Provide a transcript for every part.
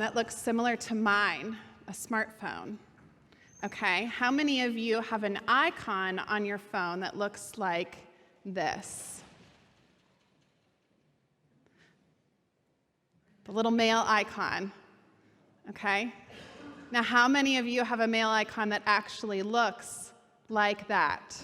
that looks similar to mine, a smartphone? Okay, how many of you have an icon on your phone that looks like this? The little mail icon, okay? Now, how many of you have a mail icon that actually looks like that?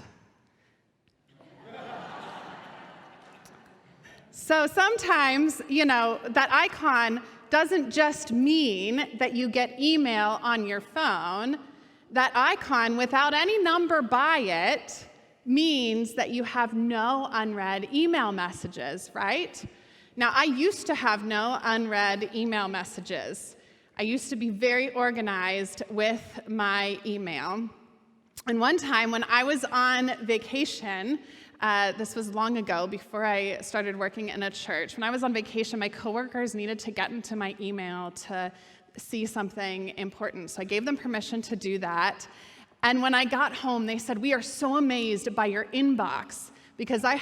So sometimes, that icon doesn't just mean that you get email on your phone. That icon, without any number by it, means that you have no unread email messages, right? Now, I used to have no unread email messages. I used to be very organized with my email. And one time when I was on vacation, this was long ago, before I started working in a church. When I was on vacation, my coworkers needed to get into my email to see something important. So I gave them permission to do that. And when I got home, they said, "We are so amazed by your inbox," because I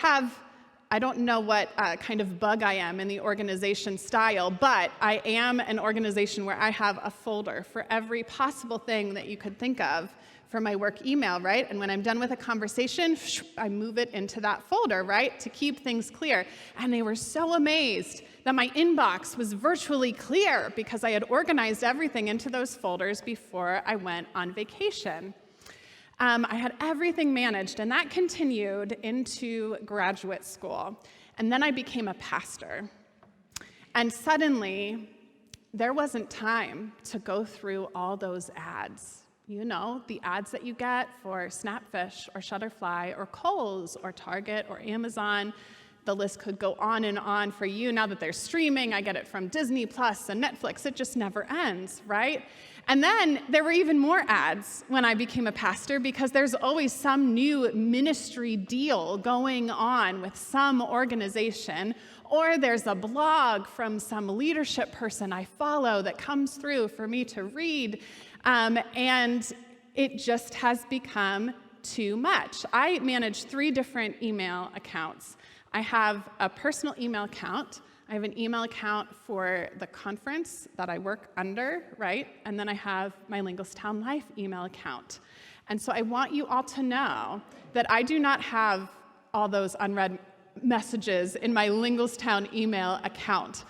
don't know what kind of bug I am in the organization style, but I am an organization where I have a folder for every possible thing that you could think of for my work email, right? And when I'm done with a conversation, I move it into that folder, right, to keep things clear. And they were so amazed that my inbox was virtually clear because I had organized everything into those folders before I went on vacation. I had everything managed, and that continued into graduate school. And then I became a pastor. And suddenly, there wasn't time to go through all those ads. The ads that you get for Snapfish or Shutterfly or Kohl's or Target or Amazon. The list could go on and on for you. Now that they're streaming, I get it from Disney Plus and Netflix. It just never ends, right? And then there were even more ads when I became a pastor, because there's always some new ministry deal going on with some organization, or there's a blog from some leadership person I follow that comes through for me to read. And it just has become too much. I manage 3 different email accounts. I have a personal email account. I have an email account for the conference that I work under, right? And then I have my Linglestown Life email account. And so I want you all to know that I do not have all those unread messages in my Linglestown email account.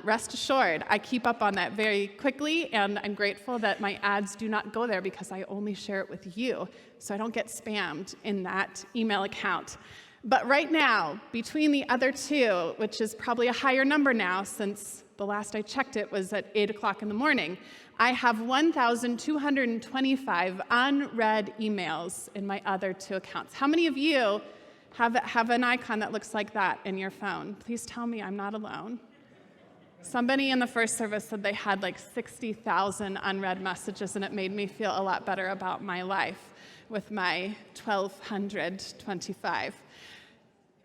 Rest assured, I keep up on that very quickly, and I'm grateful that my ads do not go there because I only share it with you, so I don't get spammed in that email account. But right now, between the other 2, which is probably a higher number now since the last I checked it was at 8 o'clock in the morning, I have 1,225 unread emails in my other 2 accounts. How many of you have an icon that looks like that in your phone? Please tell me I'm not alone. Somebody in the first service said they had like 60,000 unread messages, and it made me feel a lot better about my life with my 1,225.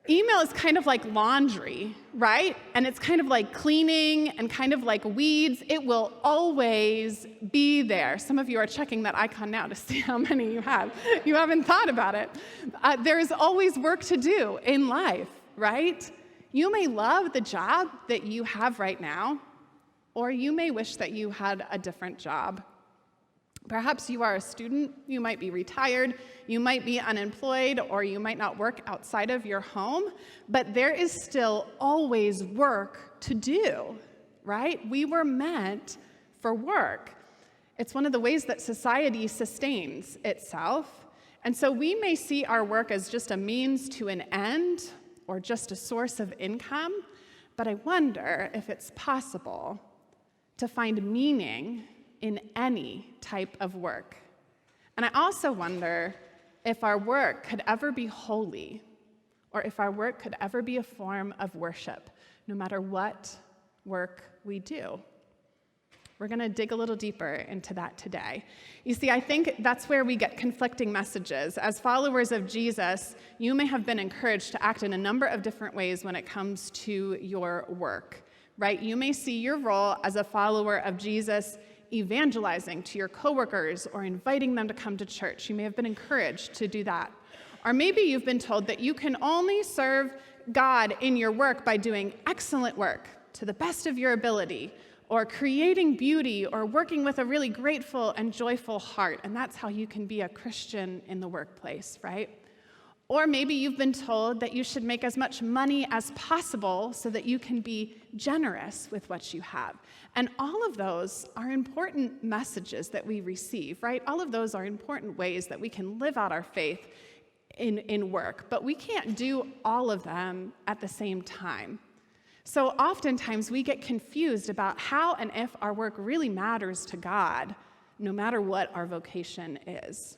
Email is kind of like laundry, right? And it's kind of like cleaning and kind of like weeds. It will always be there. Some of you are checking that icon now to see how many you have. You haven't thought about it. There is always work to do in life, right? You may love the job that you have right now, or you may wish that you had a different job. Perhaps you are a student, you might be retired, you might be unemployed, or you might not work outside of your home, but there is still always work to do, right? We were meant for work. It's one of the ways that society sustains itself. And so we may see our work as just a means to an end or just a source of income, but I wonder if it's possible to find meaning in any type of work. And I also wonder if our work could ever be holy, or if our work could ever be a form of worship, no matter what work we do. We're going to dig a little deeper into that today. You see, I think that's where we get conflicting messages. As followers of Jesus, you may have been encouraged to act in a number of different ways when it comes to your work, right? You may see your role as a follower of Jesus evangelizing to your coworkers or inviting them to come to church. You may have been encouraged to do that. Or maybe you've been told that you can only serve God in your work by doing excellent work to the best of your ability, or creating beauty, or working with a really grateful and joyful heart. And that's how you can be a Christian in the workplace, right? Or maybe you've been told that you should make as much money as possible so that you can be generous with what you have. And all of those are important messages that we receive, right? All of those are important ways that we can live out our faith in work. But we can't do all of them at the same time. So oftentimes we get confused about how and if our work really matters to God, no matter what our vocation is.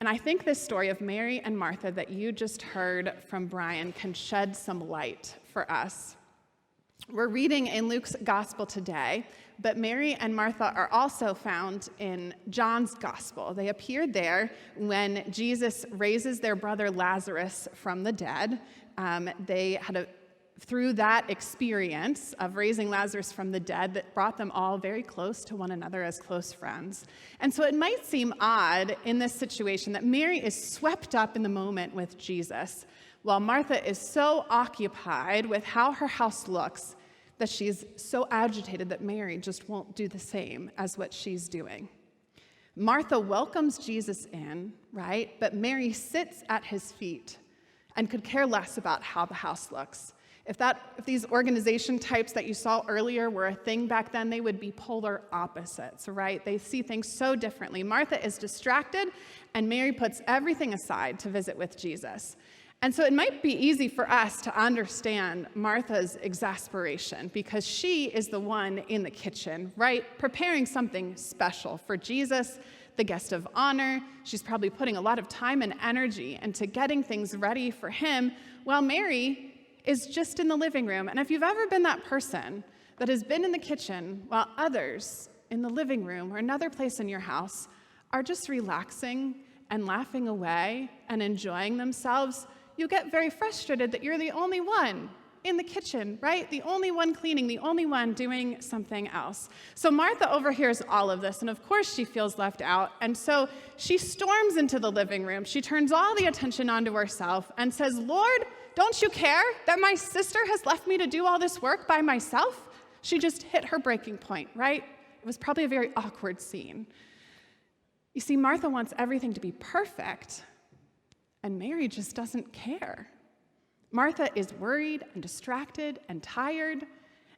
And I think this story of Mary and Martha that you just heard from Brian can shed some light for us. We're reading in Luke's gospel today, but Mary and Martha are also found in John's gospel. They appeared there when Jesus raises their brother Lazarus from the dead. Through that experience of raising Lazarus from the dead, that brought them all very close to one another as close friends. And so it might seem odd in this situation that Mary is swept up in the moment with Jesus, while Martha is so occupied with how her house looks that she's so agitated that Mary just won't do the same as what she's doing. Martha welcomes Jesus in, right? But Mary sits at his feet and could care less about how the house looks. If these organization types that you saw earlier were a thing back then, they would be polar opposites, right? They see things so differently. Martha is distracted, and Mary puts everything aside to visit with Jesus. And so it might be easy for us to understand Martha's exasperation because she is the one in the kitchen, right? Preparing something special for Jesus, the guest of honor. She's probably putting a lot of time and energy into getting things ready for him, while Mary is just in the living room. And if you've ever been that person that has been in the kitchen while others in the living room or another place in your house are just relaxing and laughing away and enjoying themselves, you get very frustrated that you're the only one in the kitchen, right? The only one cleaning, the only one doing something else. So Martha overhears all of this, and of course she feels left out, and so she storms into the living room. She turns all the attention onto herself and says, "Lord, don't you care that my sister has left me to do all this work by myself?" She just hit her breaking point, right? It was probably a very awkward scene. You see, Martha wants everything to be perfect, and Mary just doesn't care. Martha is worried and distracted and tired,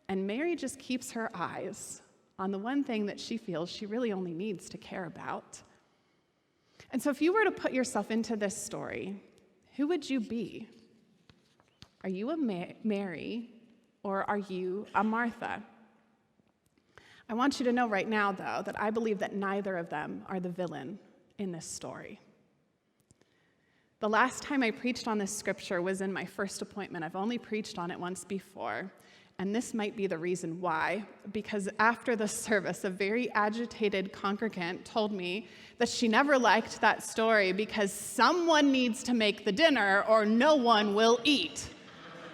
and Mary just keeps her eyes on the one thing that she feels she really only needs to care about. And so if you were to put yourself into this story, who would you be? Are you a Mary, or are you a Martha? I want you to know right now, though, that I believe that neither of them are the villain in this story. The last time I preached on this scripture was in my first appointment. I've only preached on it once before, and this might be the reason why, because after the service, a very agitated congregant told me that she never liked that story because someone needs to make the dinner or no one will eat,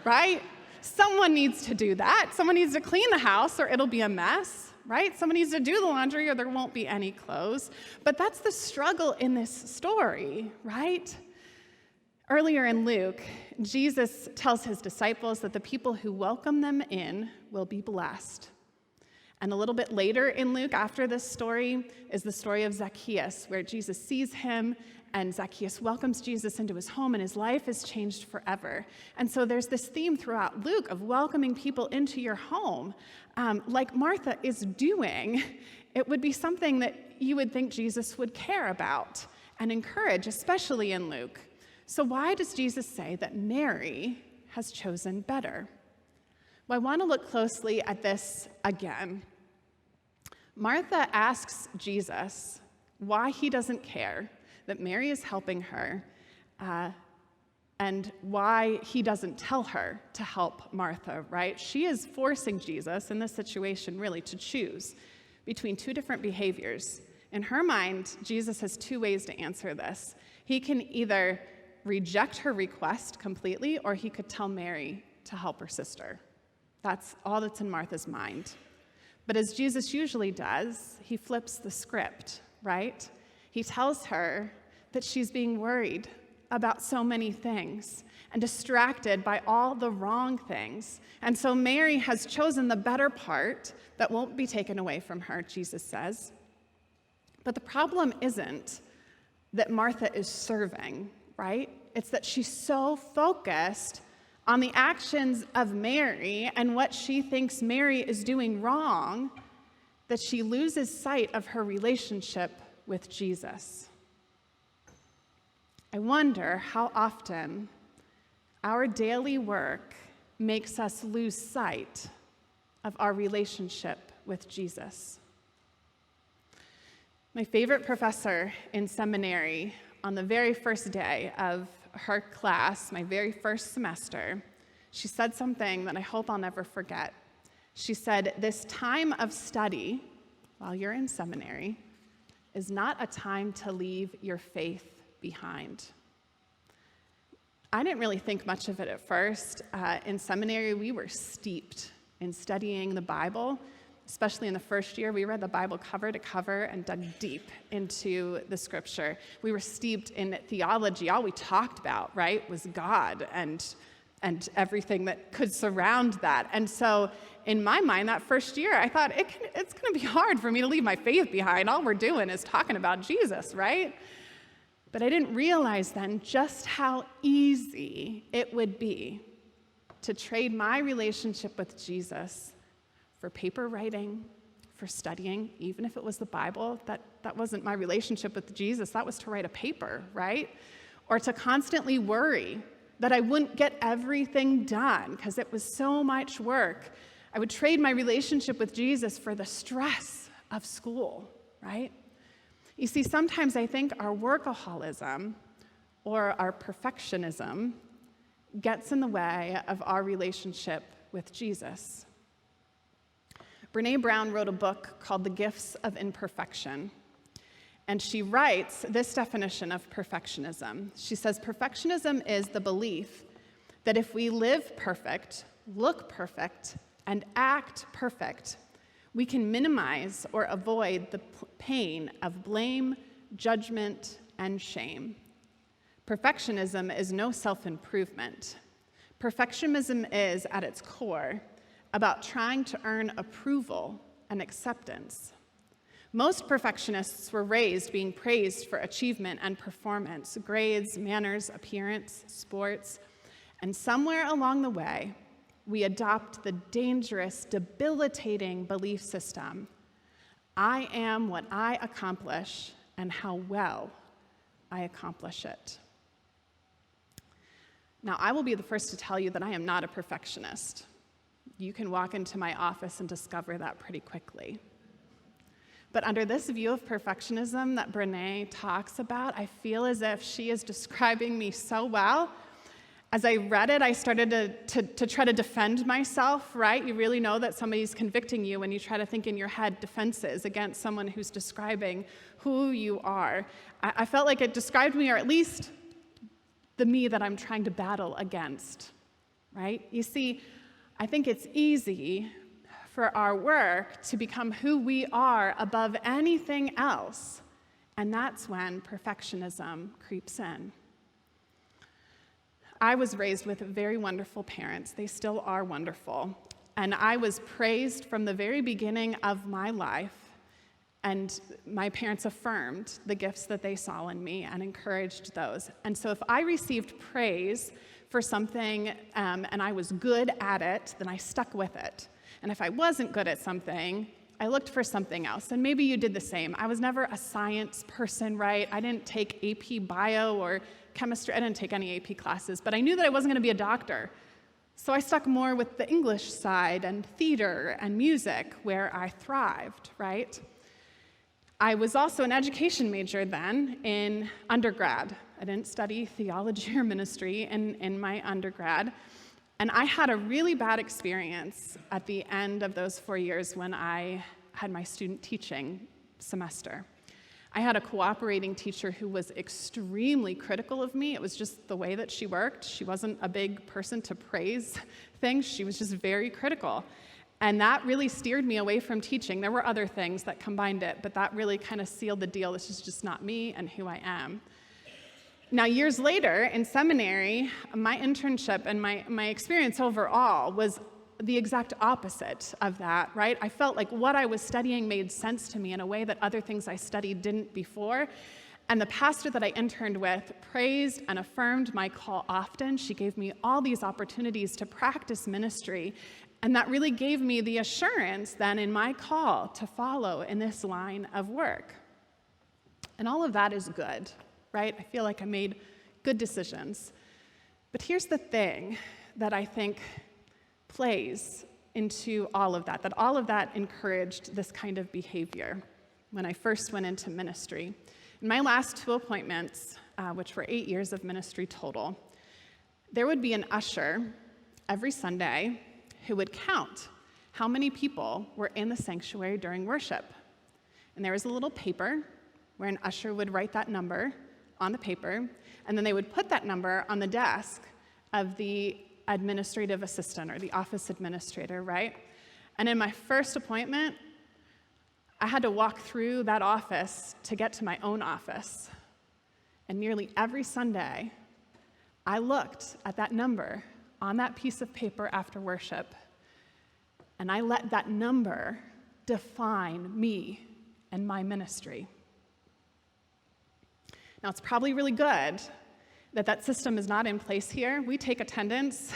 right? Someone needs to do that. Someone needs to clean the house or it'll be a mess, right? Someone needs to do the laundry or there won't be any clothes. But that's the struggle in this story, right? Earlier in Luke, Jesus tells his disciples that the people who welcome them in will be blessed. And a little bit later in Luke, after this story, is the story of Zacchaeus, where Jesus sees him, and Zacchaeus welcomes Jesus into his home, and his life is changed forever. And so there's this theme throughout Luke of welcoming people into your home, like Martha is doing. It would be something that you would think Jesus would care about and encourage, especially in Luke. So why does Jesus say that Mary has chosen better? Well, I want to look closely at this again. Martha asks Jesus why he doesn't care that Mary is helping her and why he doesn't tell her to help Martha, right? She is forcing Jesus in this situation really to choose between two different behaviors. In her mind, Jesus has two ways to answer this. He can either reject her request completely, or he could tell Mary to help her sister. That's all that's in Martha's mind. But as Jesus usually does, he flips the script, right? He tells her that she's being worried about so many things and distracted by all the wrong things. And so Mary has chosen the better part that won't be taken away from her, Jesus says. But the problem isn't that Martha is serving, right? It's that she's so focused on the actions of Mary and what she thinks Mary is doing wrong that she loses sight of her relationship with Jesus. I wonder how often our daily work makes us lose sight of our relationship with Jesus. My favorite professor in seminary, on the very first day of her class, my very first semester, she said something that I hope I'll never forget. She said, "This time of study, while you're in seminary, is not a time to leave your faith behind." I didn't really think much of it at first. In seminary, we were steeped in studying the Bible. Especially in the first year, we read the Bible cover to cover and dug deep into the scripture. We were steeped in theology. All we talked about, right, was God and everything that could surround that. And so in my mind, that first year, I thought, it's going to be hard for me to leave my faith behind. All we're doing is talking about Jesus, right? But I didn't realize then just how easy it would be to trade my relationship with Jesus for paper writing, for studying, even if it was the Bible. That wasn't my relationship with Jesus. That was to write a paper, right? Or to constantly worry that I wouldn't get everything done because it was so much work. I would trade my relationship with Jesus for the stress of school, right? You see, sometimes I think our workaholism or our perfectionism gets in the way of our relationship with Jesus. Brené Brown wrote a book called The Gifts of Imperfection, and she writes this definition of perfectionism. She says, "Perfectionism is the belief that if we live perfect, look perfect, and act perfect, we can minimize or avoid the pain of blame, judgment, and shame. Perfectionism is no self-improvement. Perfectionism is, at its core, about trying to earn approval and acceptance. Most perfectionists were raised being praised for achievement and performance, grades, manners, appearance, sports, and somewhere along the way, we adopt the dangerous, debilitating belief system, I am what I accomplish and how well I accomplish it." Now, I will be the first to tell you that I am not a perfectionist. You can walk into my office and discover that pretty quickly. But under this view of perfectionism that Brené talks about, I feel as if she is describing me so well. As I read it, I started to try to defend myself, right? You really know that somebody's convicting you when you try to think in your head defenses against someone who's describing who you are. I felt like it described me, or at least the me that I'm trying to battle against, right? You see, I think it's easy for our work to become who we are above anything else, and that's when perfectionism creeps in. I was raised with very wonderful parents. They still are wonderful. And I was praised from the very beginning of my life, and my parents affirmed the gifts that they saw in me and encouraged those. And so if I received praise for something and I was good at it, then I stuck with it. And if I wasn't good at something, I looked for something else. And maybe you did the same. I was never a science person, right? I didn't take AP bio or chemistry. I didn't take any AP classes, but I knew that I wasn't going to be a doctor. So I stuck more with the English side and theater and music, where I thrived, right? I was also an education major then in undergrad. I didn't study theology or ministry in my undergrad. And I had a really bad experience at the end of those 4 years when I had my student teaching semester. I had a cooperating teacher who was extremely critical of me. It was just the way that she worked. She wasn't a big person to praise things. She was just very critical. And that really steered me away from teaching. There were other things that combined it, but that really kind of sealed the deal. This is just not me and who I am. Now, years later in seminary, my internship and my experience overall was the exact opposite of that, right? I felt like what I was studying made sense to me in a way that other things I studied didn't before. And the pastor that I interned with praised and affirmed my call often. She gave me all these opportunities to practice ministry, and that really gave me the assurance then in my call to follow in this line of work. And all of that is good, right? I feel like I made good decisions. But here's the thing that I think plays into all of that all of that encouraged this kind of behavior when I first went into ministry. In my last 2 appointments, which were 8 years of ministry total, there would be an usher every Sunday who would count how many people were in the sanctuary during worship. And there was a little paper where an usher would write that number on the paper, and then they would put that number on the desk of the administrative assistant or the office administrator, right? And in my first appointment, I had to walk through that office to get to my own office. And nearly every Sunday, I looked at that number on that piece of paper after worship, and I let that number define me and my ministry. Now, it's probably really good that system is not in place here. We take attendance.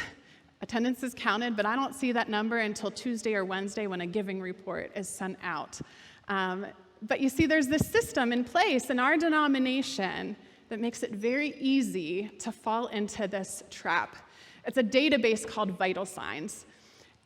Attendance is counted, but I don't see that number until Tuesday or Wednesday when a giving report is sent out. But you see, there's this system in place in our denomination that makes it very easy to fall into this trap. It's a database called Vital Signs.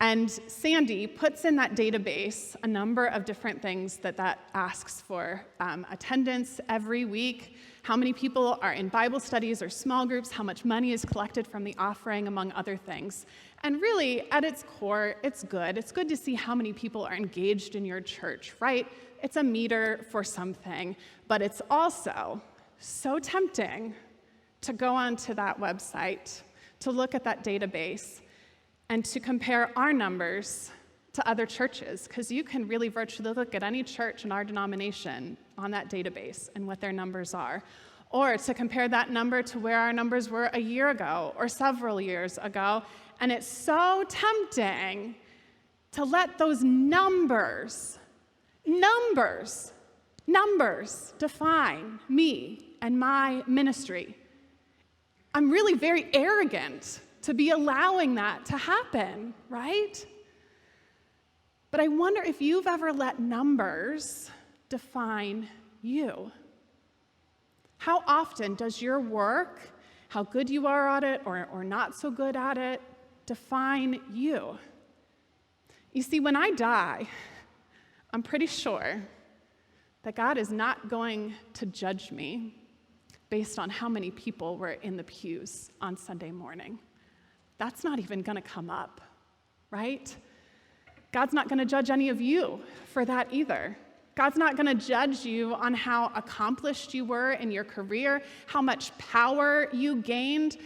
And Sandy puts in that database a number of different things that asks for. Attendance every week, how many people are in Bible studies or small groups, how much money is collected from the offering, among other things. And really, at its core, it's good. It's good to see how many people are engaged in your church, right? It's a meter for something, but it's also so tempting to go onto that website, to look at that database, and to compare our numbers to other churches, because you can really virtually look at any church in our denomination on that database and what their numbers are. Or to compare that number to where our numbers were a year ago or several years ago. And it's so tempting to let those numbers define me and my ministry. I'm really very arrogant to be allowing that to happen, right? But I wonder if you've ever let numbers define you. How often does your work, how good you are at it or not so good at it, define you? You see, when I die, I'm pretty sure that God is not going to judge me based on how many people were in the pews on Sunday morning. That's not even going to come up, right? God's not going to judge any of you for that either. God's not going to judge you on how accomplished you were in your career, how much power you gained.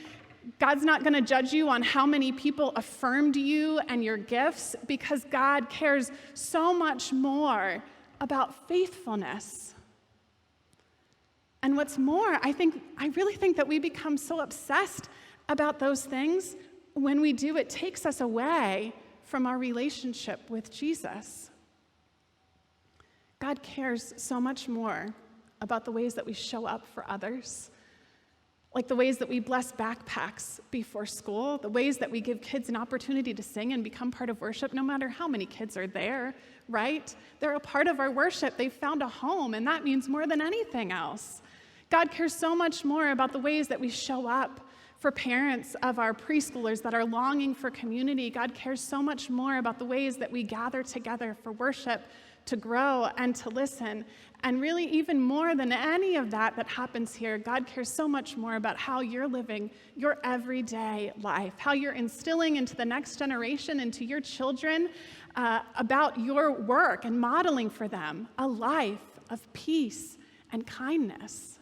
God's not going to judge you on how many people affirmed you and your gifts, because God cares so much more about faithfulness. And what's more, I really think that we become so obsessed about those things. When we do, it takes us away from our relationship with Jesus. God cares so much more about the ways that we show up for others, like the ways that we bless backpacks before school, the ways that we give kids an opportunity to sing and become part of worship, no matter how many kids are there, right? They're a part of our worship. They've found a home, and that means more than anything else. God cares so much more about the ways that we show up for parents of our preschoolers that are longing for community. God cares so much more about the ways that we gather together for worship, to grow and to listen. And really, even more than any of that happens here, God cares so much more about how you're living your everyday life, how you're instilling into the next generation, into your children, about your work and modeling for them a life of peace and kindness,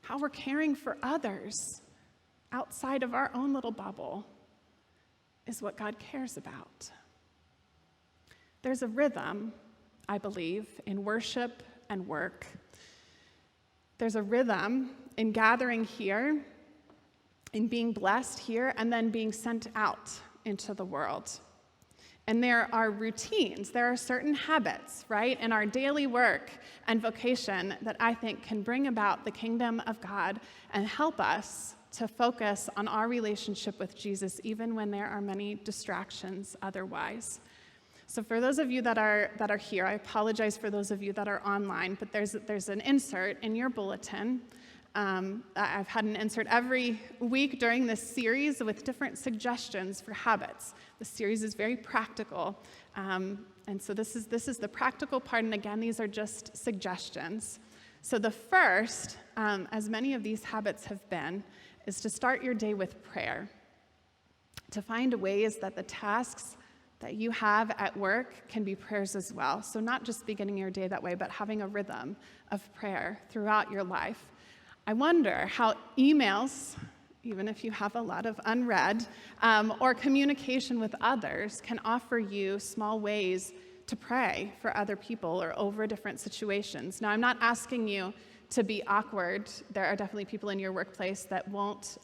how we're caring for others outside of our own little bubble is what God cares about. There's a rhythm, I believe, in worship and work. There's a rhythm in gathering here, in being blessed here, and then being sent out into the world. And there are routines, there are certain habits, right, in our daily work and vocation that I think can bring about the kingdom of God and help us to focus on our relationship with Jesus, even when there are many distractions otherwise. So for those of you that are here, I apologize for those of you that are online, but there's an insert in your bulletin. I've had an insert every week during this series with different suggestions for habits. The series is very practical, and so this is the practical part, and again, these are just suggestions. So the first, as many of these habits have been, is to start your day with prayer, to find ways that the tasks that you have at work can be prayers as well. So not just beginning your day that way, but having a rhythm of prayer throughout your life. I wonder how emails, even if you have a lot of unread, or communication with others can offer you small ways to pray for other people or over different situations. Now, I'm not asking you to be awkward. There are definitely people in your workplace that won't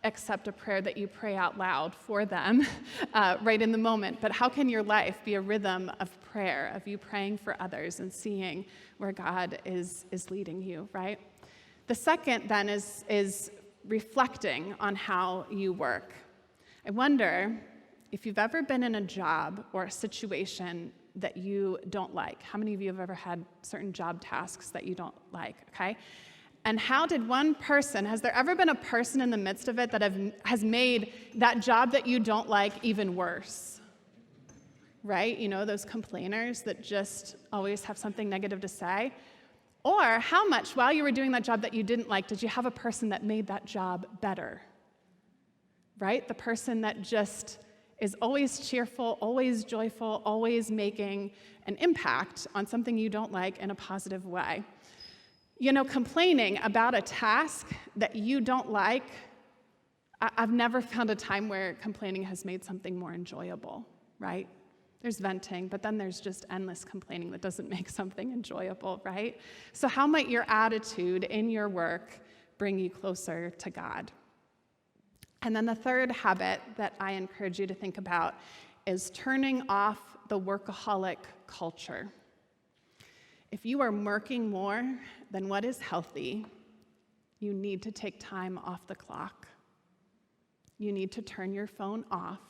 accept a prayer that you pray out loud for them right in the moment. But how can your life be a rhythm of prayer, of you praying for others and seeing where God is leading you, right? The second, then, is reflecting on how you work. I wonder if you've ever been in a job or a situation that you don't like. How many of you have ever had certain job tasks that you don't like, okay? And how did one person, has there ever been a person in the midst of it that has made that job that you don't like even worse? Right? You know, those complainers that just always have something negative to say. Or how much, while you were doing that job that you didn't like, did you have a person that made that job better? Right? The person that just is always cheerful, always joyful, always making an impact on something you don't like in a positive way. You know, complaining about a task that you don't like, I've never found a time where complaining has made something more enjoyable, right? There's venting, but then there's just endless complaining that doesn't make something enjoyable, right? So how might your attitude in your work bring you closer to God? And then the third habit that I encourage you to think about is turning off the workaholic culture. If you are working more than what is healthy, you need to take time off the clock. You need to turn your phone off.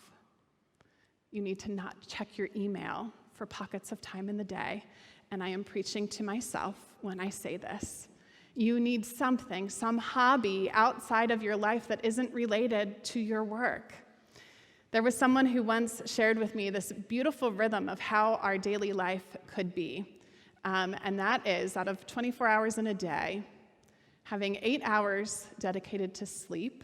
You need to not check your email for pockets of time in the day. And I am preaching to myself when I say this. You need something, some hobby outside of your life that isn't related to your work. There was someone who once shared with me this beautiful rhythm of how our daily life could be. And that is, out of 24 hours in a day, having 8 hours dedicated to sleep,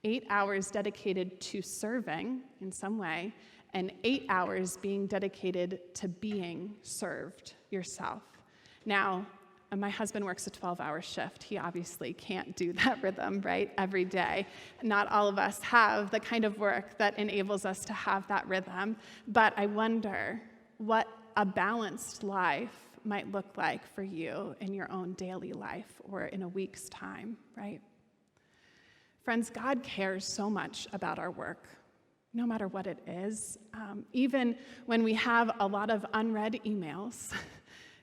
8 hours dedicated to serving in some way, and 8 hours being dedicated to being served yourself. Now, my husband works a 12-hour shift. He obviously can't do that rhythm, right, every day. Not all of us have the kind of work that enables us to have that rhythm, but I wonder what a balanced life might look like for you in your own daily life or in a week's time, right? Friends, God cares so much about our work, no matter what it is. Even when we have a lot of unread emails,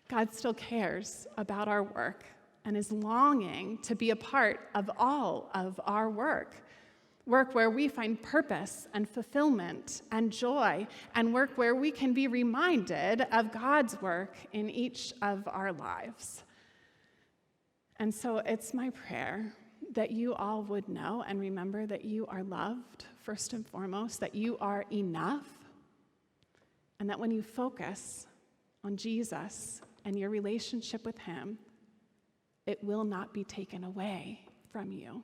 God still cares about our work and is longing to be a part of all of our work where we find purpose and fulfillment and joy, and work where we can be reminded of God's work in each of our lives. And so it's my prayer that you all would know and remember that you are loved, first and foremost, that you are enough, and that when you focus on Jesus and your relationship with him, it will not be taken away from you.